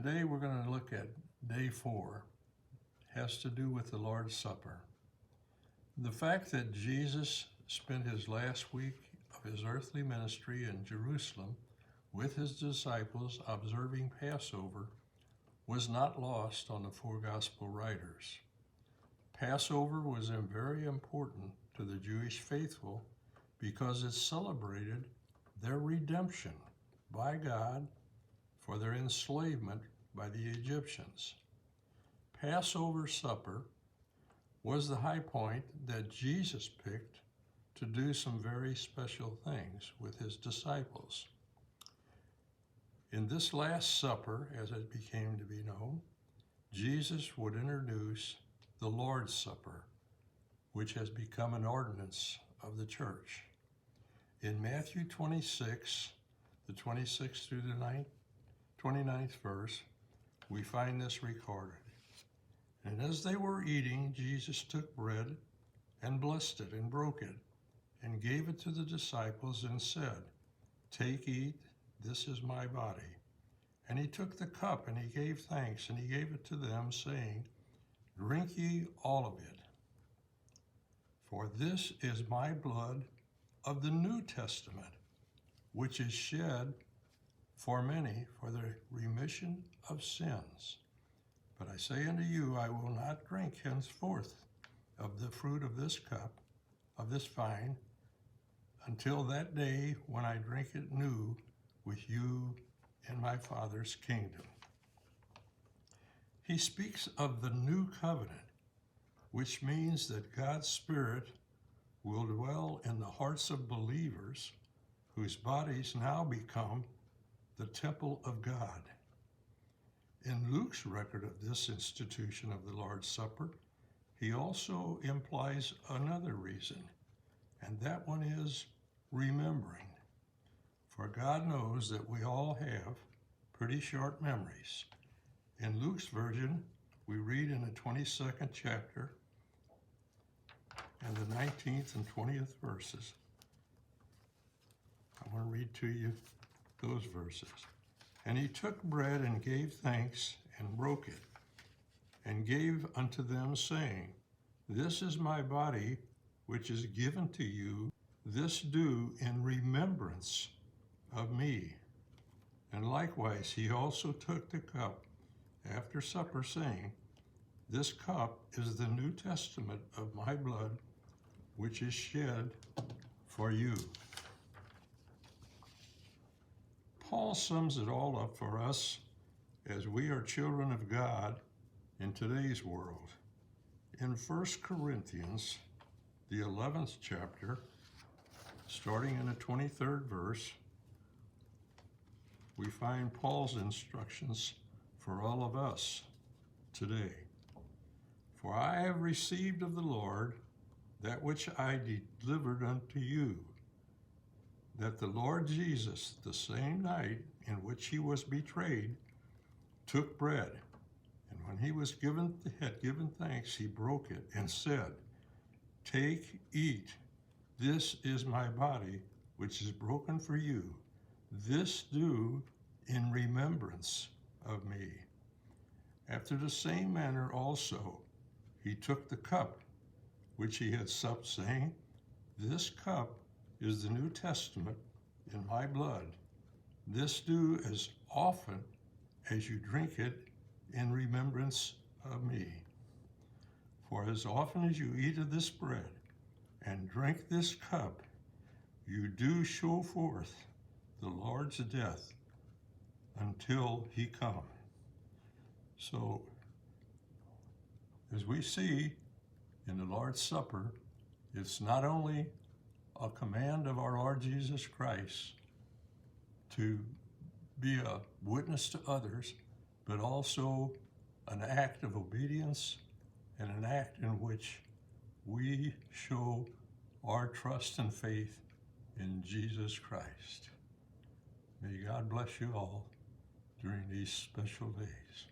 Today we're going to look at day 4. It has to do with the Lord's Supper. The fact that Jesus spent his last week of his earthly ministry in Jerusalem with his disciples observing Passover was not lost on the four gospel writers. Passover was very important to the Jewish faithful because it celebrated their redemption by God for their enslavement by the Egyptians. Passover supper was the high point that Jesus picked to do some very special things with his disciples. In this Last Supper, as it became to be known, Jesus would introduce the Lord's Supper, which has become an ordinance of the church. In Matthew 26, the 26th through the 29th verse, we find this recorded. And as they were eating, Jesus took bread and blessed it and broke it and gave it to the disciples and said, "Take, eat, this is my body." And he took the cup and he gave thanks and he gave it to them, saying, "Drink ye all of it, for this is my blood of the New Testament, which is shed for many for the remission of sins. But I say unto you, I will not drink henceforth of the fruit of this cup, of this vine, until that day when I drink it new with you in my Father's kingdom." He speaks of the new covenant, which means that God's Spirit will dwell in the hearts of believers whose bodies now become the temple of God. In Luke's record of this institution of the Lord's Supper, he also implies another reason, and that one is remembering. For God knows that we all have pretty short memories. In Luke's version, we read in the 22nd chapter and the 19th and 20th verses. I want to read to you those verses. And he took bread and gave thanks and broke it and gave unto them, saying, "This is my body, which is given to you. This do in remembrance of me." And likewise he also took the cup after supper, saying, "This cup is the New Testament of my blood, which is shed for you." Paul sums it all up for us as we are children of God in today's world. In 1 Corinthians, the 11th chapter, starting in the 23rd verse, we find Paul's instructions for all of us today. "For I have received of the Lord that which I delivered unto you, that the Lord Jesus, the same night in which he was betrayed, took bread, and when he had given thanks, he broke it and said, 'Take, eat, this is my body, which is broken for you. This do in remembrance of me.' After the same manner also he took the cup, which he had supped, saying, 'This cup is the New Testament in my blood. This do as often as you drink it in remembrance of me. For as often as you eat of this bread and drink this cup, you do show forth the Lord's death until he come." So, as we see in the Lord's Supper, it's not only a command of our Lord Jesus Christ to be a witness to others, but also an act of obedience and an act in which we show our trust and faith in Jesus Christ. May God bless you all during these special days.